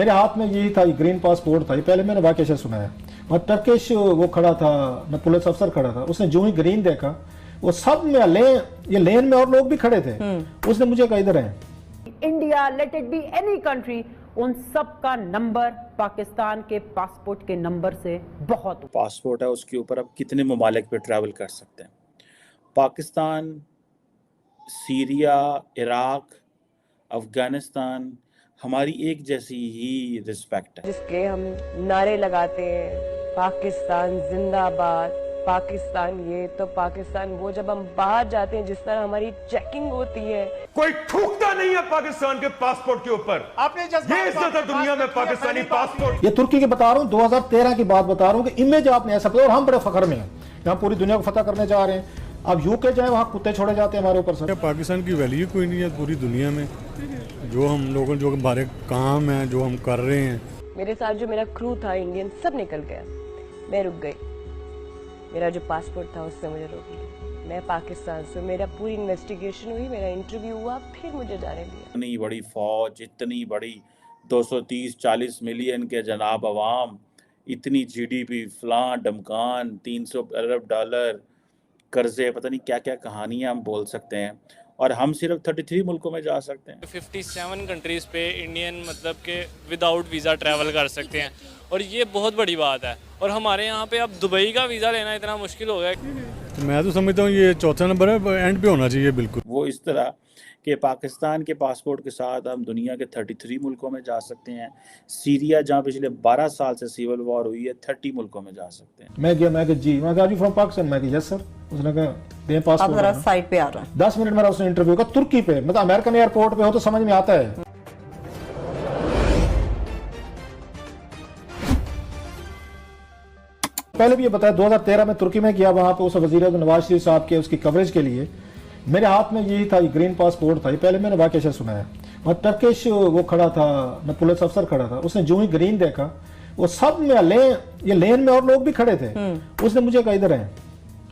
मेरे हाथ में यही था, ये ग्रीन पासपोर्ट था। ये पहले मैंने वाकया से सुना है। और टर्किश वो खड़ा था, पुलिस अफसर खड़ा था, उसने जो ही ग्रीन देखा, वो सब में ये लेन में और लोग भी खड़े थे, उसने मुझे कहा इधर है। India, let it be any country, उन सब का नंबर पाकिस्तान के पासपोर्ट के नंबर से बहुत पासपोर्ट है, उसके ऊपर आप कितने ममालिक पे ट्रैवल कर सकते हैं। पाकिस्तान, सीरिया, इराक, अफगानिस्तान, हमारी एक जैसी ही रिस्पेक्ट है। जिसके हम नारे लगाते हैं, पाकिस्तान जिंदाबाद, पाकिस्तान ये तो पाकिस्तान वो, जब हम बाहर जाते हैं जिस तरह हमारी चेकिंग होती है, कोई थूकता नहीं है पाकिस्तान के पासपोर्ट के ऊपर। आपने ये इज्जत है दुनिया में पाकिस्तानी पासपोर्ट। ये तुर्की की बता रहा हूँ, 2013 की बात बता रहा हूँ कि इमेज आपने ऐसा, और हम बड़े फख्र में हैं, यहाँ पूरी दुनिया को फतह करने जा रहे हैं। अब यूके जाए, वहाँ कुत्ते छोड़े जाते हैं हमारे ऊपर से। पाकिस्तान की वैल्यू कोई नहीं है पूरी दुनिया में। जो हम लोगों, जो हमारे काम है, जो हम कर रहे हैं। मेरे साथ जो मेरा क्रू था इंडियन, सब निकल गया, मैं रुक गई। मेरा जो पासपोर्ट था उससे मुझे रोक लिया। मैं पाकिस्तान से, मेरा पूरी इन्वेस्टिगेशन हुई, मेरा इंटरव्यू हुआ, फिर मुझे जाने दिया। इतनी बड़ी फौज, इतनी बड़ी 230-40 मिलियन के जनाब अवाम, इतनी जीडीपी, फलां डमकान, 300 अरब डॉलर कर्जे, पता नहीं क्या क्या कहानियां हम बोल सकते हैं, और हम सिर्फ 33 मुल्कों में जा सकते हैं। 57 कंट्रीज़ पे इंडियन मतलब के विदाउट वीज़ा ट्रैवल कर सकते हैं, और ये बहुत बड़ी बात है। और हमारे यहाँ पे अब दुबई का वीज़ा लेना इतना मुश्किल हो गया। तो मैं तो समझता हूँ ये चौथा नंबर है, एंड पे होना चाहिए बिल्कुल। वो इस तरह कि पाकिस्तान के पासपोर्ट के साथ हम दुनिया के 33 मुल्कों में जा सकते हैं। सीरिया, जहाँ पिछले 12 साल से सिविल वॉर हुई है, 30 मुल्कों में जा सकते हैं। मैं गया, मैं कहा जी, मैं कहा जी फ्रॉम पाकिस्तान, मैं कहा यस सर। उसने कहा दे पासपोर्ट। अब जरा साइड पे आ रहा है। 10 मिनट मेरा उसने इंटरव्यू का तुर्की पे, मतलब अमेरिकन एयरपोर्ट पे हो तो समझ में आता है। पहले भी ये बताया, 2013 में तुर्की में किया, वहां पे उस वजीर नवाज शरीफ साहब के उसकी कवरेज के लिए मेरे हाथ में यही था, ये ग्रीन पासपोर्ट था। ये पहले मैंने वाकया से सुना है। और टर्किश वो खड़ा था, पुलिस अफसर खड़ा था, उसने जो ही ग्रीन देखा, वो सब में ये लेन में और लोग भी खड़े थे, उसने मुझे कहा इधर है।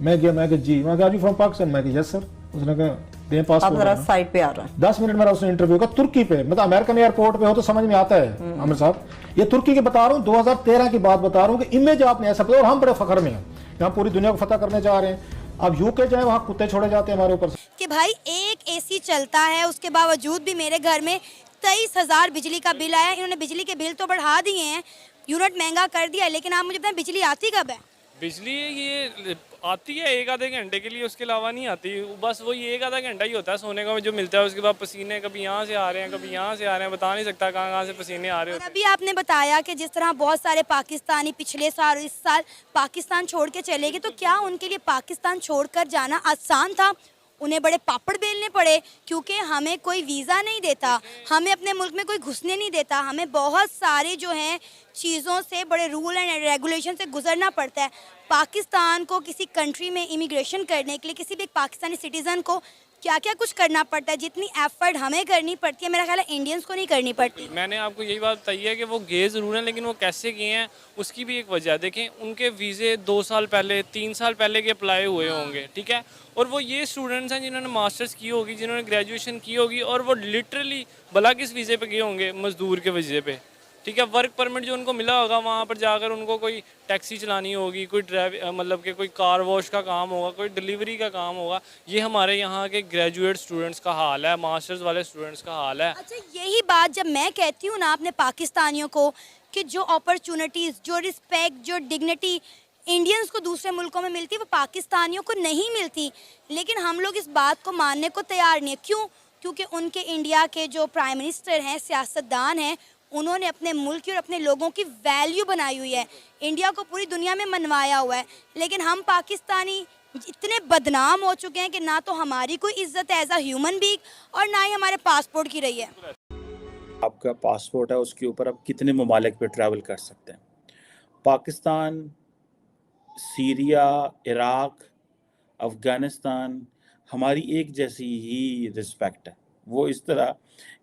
मैं गया, मैं कहा जी, मैं कहा फ्रॉम पाकिस्तान, मैं कहा यस सर। उसने कहा दे पासपोर्ट। अब जरा साइड पे आ रहा है। 10 मिनट मेरा उसने इंटरव्यू का तुर्की पे, मतलब अमेरिकन एयरपोर्ट पे हो तो समझ में आता है। आमिर साहब, ये तुर्की की बता रहा हूँ, 2013 की बात बता रहा हूँ कि इमेज आपने ऐसा, और हम बड़े फख्र में हैं, यहाँ पूरी दुनिया को फतह करने जा रहे हैं। अब यूके जाए, वहाँ कुत्ते छोड़े जाते हैं हमारे ऊपर से। कि भाई एक एसी चलता है, उसके बावजूद भी मेरे घर में 23,000 बिजली का बिल आया। इन्होंने बिजली के बिल तो बढ़ा दिए हैं, यूनिट महंगा कर दिया, लेकिन आप मुझे बताएं बिजली आती कब है? बिजली ये आती है एक आधे घंटे के लिए, उसके अलावा नहीं आती। बस वो ये एक आधा घंटा ही होता है सोने का जो मिलता है। उसके बाद पसीने कभी यहाँ से आ रहे हैं, कभी यहाँ से आ रहे हैं, बता नहीं सकता कहाँ कहाँ से पसीने आ रहे और होते हैं। अभी आपने बताया कि जिस तरह बहुत सारे पाकिस्तानी पिछले साल, इस साल पाकिस्तान छोड़ के चले गए, तो क्या उनके लिए पाकिस्तान छोड़कर जाना आसान था? उन्हें बड़े पापड़ बेलने पड़े, क्योंकि हमें कोई वीज़ा नहीं देता, हमें अपने मुल्क में कोई घुसने नहीं देता, हमें बहुत सारे जो हैं चीज़ों से, बड़े रूल एंड रेगुलेशन से गुजरना पड़ता है। पाकिस्तान को किसी कंट्री में इमिग्रेशन करने के लिए किसी भी पाकिस्तानी सिटीज़न को क्या क्या कुछ करना पड़ता है, जितनी एफर्ट हमें करनी पड़ती है, मेरा ख्याल है इंडियंस को नहीं करनी पड़ती। मैंने आपको यही बात बताई है कि वो गए ज़रूर हैं, लेकिन वो कैसे गए हैं उसकी भी एक वजह है। देखें, उनके वीज़े 2 साल पहले, 3 साल पहले के अप्लाई हुए होंगे, ठीक है। और वो ये स्टूडेंट्स हैं जिन्होंने मास्टर्स की होगी, जिन्होंने ग्रेजुएशन की होगी, और वो लिटरली भला किस वीज़े पे गए होंगे? मजदूर के वीज़े पे, ठीक है। वर्क परमिट जो उनको मिला होगा, वहाँ पर जाकर उनको कोई टैक्सी चलानी होगी, कोई मतलब कि कोई कार वॉश का काम होगा, कोई डिलीवरी का काम होगा। ये हमारे यहाँ के ग्रेजुएट स्टूडेंट्स का हाल है, मास्टर्स वाले स्टूडेंट्स का हाल है। अच्छा, यही बात जब मैं कहती हूँ ना अपने पाकिस्तानियों को कि जो अपॉर्चुनिटीज़, जो रिस्पेक्ट, जो डिग्निटी इंडियंस को दूसरे मुल्कों में मिलती है, वो पाकिस्तानियों को नहीं मिलती, लेकिन हम लोग इस बात को मानने को तैयार नहीं है। क्यों? क्योंकि उनके इंडिया के जो प्राइम मिनिस्टर हैं, सियासतदान हैं, उन्होंने अपने मुल्क की और अपने लोगों की वैल्यू बनाई हुई है, इंडिया को पूरी दुनिया में मनवाया हुआ है। लेकिन हम पाकिस्तानी इतने बदनाम हो चुके हैं कि ना तो हमारी कोई इज्जत है एज अ ह्यूमन बीइंग, और ना ही हमारे पासपोर्ट की रही है। आपका पासपोर्ट है, उसके ऊपर आप कितने ममालिक पे ट्रैवल कर सकते हैं। पाकिस्तान, सीरिया, इराक, अफगानिस्तान, हमारी एक जैसी ही रिस्पेक्ट है। वो इस तरह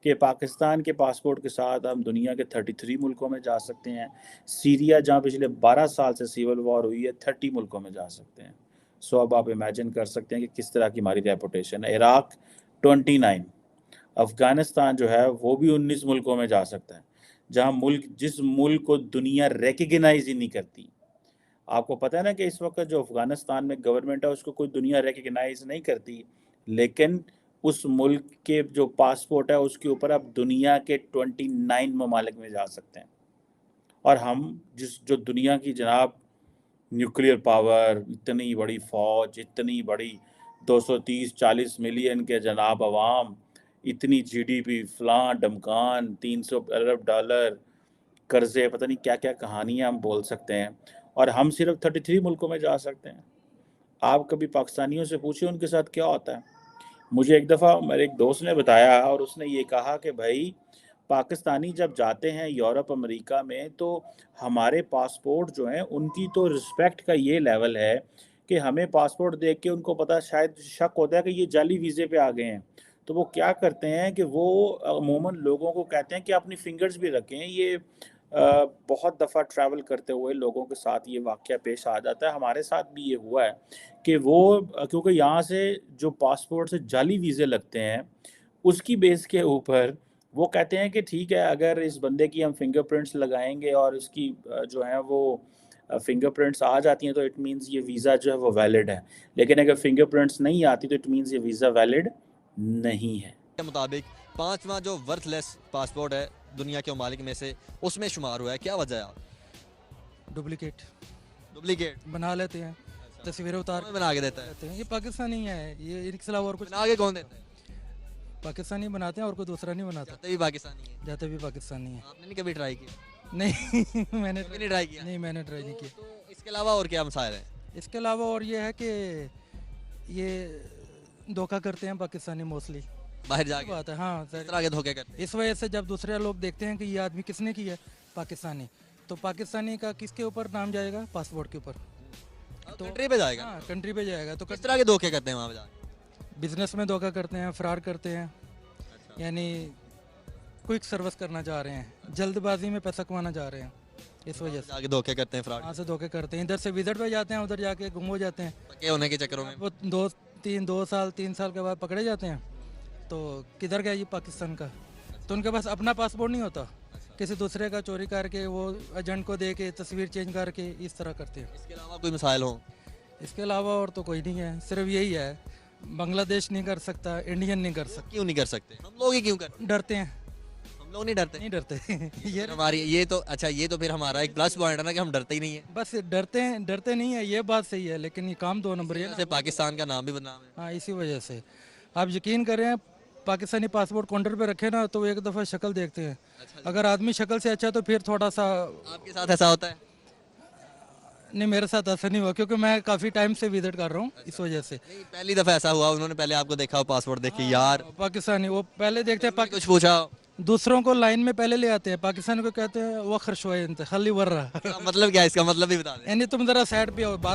कि पाकिस्तान के पासपोर्ट के साथ हम दुनिया के 33 मुल्कों में जा सकते हैं। सीरिया, जहाँ पिछले 12 साल से सिविल वॉर हुई है, 30 मुल्कों में जा सकते हैं। सो अब आप इमेजिन कर सकते हैं कि किस तरह की हमारी रेपुटेशन है। इराक 29, अफ़गानिस्तान जो है वो भी 19 मुल्कों में जा सकता है। जहां जिस मुल्क को दुनिया रिकग्नाइज ही नहीं करती। आपको पता है ना कि इस वक्त जो अफगानिस्तान में गवर्नमेंट है उसको कोई दुनिया रिकग्नाइज नहीं करती, लेकिन उस मुल्क के जो पासपोर्ट है उसके ऊपर आप दुनिया के 29 ममालिक में जा सकते हैं। और हम जो दुनिया की जनाब न्यूक्लियर पावर, इतनी बड़ी फ़ौज, इतनी बड़ी 230-40 मिलियन के जनाब अवाम, इतनी जीडीपी, फ़लाँ डमकान, 300 अरब डॉलर कर्ज़े, पता नहीं क्या क्या कहानियाँ हम बोल सकते हैं, और हम सिर्फ 33 मुल्कों में जा सकते हैं। आप कभी पाकिस्तानियों से पूछिए उनके साथ क्या होता है। मुझे एक दफ़ा मेरे एक दोस्त ने बताया और उसने ये कहा कि भाई पाकिस्तानी जब जाते हैं यूरोप अमेरिका में तो हमारे पासपोर्ट जो हैं उनकी तो रिस्पेक्ट का ये लेवल है कि हमें पासपोर्ट देख के उनको पता शायद शक होता है कि ये जाली वीज़े पे आ गए हैं, तो वो क्या करते हैं कि वो अमूमन लोगों को कहते हैं कि अपनी फिंगर्स भी रखें। ये बहुत दफ़ा ट्रैवल करते हुए लोगों के साथ ये वाक़या पेश आ जाता है, हमारे साथ भी ये हुआ है कि वो क्योंकि यहाँ से जो पासपोर्ट से जाली वीज़े लगते हैं उसकी बेस के ऊपर वो कहते हैं कि ठीक है, अगर इस बंदे की हम फिंगरप्रिंट्स लगाएंगे और इसकी जो है वो फिंगरप्रिंट्स आ जाती हैं तो इट मीन्स ये वीज़ा जो है वो वैलिड है, लेकिन अगर फिंगरप्रिंट्स नहीं आती तो इट मीन्स ये वीज़ा वैलिड नहीं है। के मुताबिक 5वां जो वर्थलेस पासपोर्ट है दुनिया के ममालिक में से उसमें शुमार हुआ है, क्या वजह है आप? डुप्लीकेट बना लेते हैं, तस्वीरें उतार कौन बना के देता है? देते हैं। ये पाकिस्तानी है, ये इनके अलावा और कुछ बना के कौन देता है? पाकिस्तानी बनाते हैं और कोई दूसरा नहीं बनाता। जाते भी पाकिस्तानी है, जाते भी पाकिस्तानी है। आपने नहीं कभी ट्राई किया? नहीं मैंने कभी नहीं ट्राई किया? नहीं, मैंने ट्राई नहीं किया। तो इसके अलावा और क्या मसाइल हैं? इसके अलावा और ये है कि ये धोखा करते हैं पाकिस्तानी मोस्टली, बाहर जाके बात है। हाँ, किस तरह के धोखे करते हैं? इस वजह से जब दूसरे लोग देखते हैं कि ये आदमी किसने किया है, पाकिस्तानी, तो पाकिस्तानी का किसके ऊपर नाम जाएगा? पासपोर्ट के ऊपर, तो कंट्री पे जाएगा। हाँ, कंट्री पे जाएगा। तो किस तरह के धोखे करते हैं वहाँ पे जाके? बिजनेस में धोखा करते हैं, फ्रॉड करते हैं, यानी क्विक सर्विस करना चाह रहे हैं, जल्दबाजी में पैसा कमाना चाह रहे हैं, इस वजह से जाके धोखे करते हैं, फ्रॉड वहाँ से धोखे करते हैं। इधर से विजिट पे जाते हैं, उधर जाके गुम हो जाते हैं, पक्के होने के चक्करों में। वो 2 साल के बाद पकड़े जाते हैं। तो किधर गया ये पाकिस्तान का? तो उनके पास अपना पासपोर्ट नहीं होता, किसी दूसरे का चोरी करके वो एजेंट को दे के तस्वीर चेंज करके इस तरह करते हैं। इसके अलावा कोई मसाइल हो? इसके अलावा और तो कोई नहीं है, सिर्फ यही है, बांग्लादेश नहीं कर सकता, इंडियन नहीं कर सकता। क्यों नहीं कर सकते? हम लोग ही क्यों करते हैं? डरते हैं, हम लोग नहीं डरते? नहीं डरते ये हमारी ये तो अच्छा, ये तो फिर हमारा एक प्लस पॉइंट है ना कि हम डरते ही नहीं है। बस डरते नहीं है, ये बात सही है, लेकिन ये काम 2 नंबर है जैसे पाकिस्तान का नाम भी बदनाम है। हाँ, इसी वजह से आप यकीन करें, पाकिस्तानी पासपोर्ट काउंटर पे रखे ना तो एक दफ़ा शक्ल देखते हैं, अगर आदमी शक्ल से अच्छा तो फिर थोड़ा सा। आपके साथ ऐसा होता है? नहीं, मेरे साथ ऐसा नहीं हुआ क्योंकि मैं काफ़ी टाइम से विजिट कर रहा हूँ, इस वजह से। नहीं, पहली दफ़ा ऐसा हुआ, उन्होंने पहले आपको देखा हो पासपोर्ट देख के, यार पाकिस्तानी वो पहले देखते हैं, कुछ पूछा? दूसरों को लाइन में पहले ले आते हैं, पाकिस्तानी को कहते हैं वो खर्शवाई खाली वर्रा मतलब क्या है इसका मतलब भी बता दें। यानी तुम ज़रा साइड पे हो, बात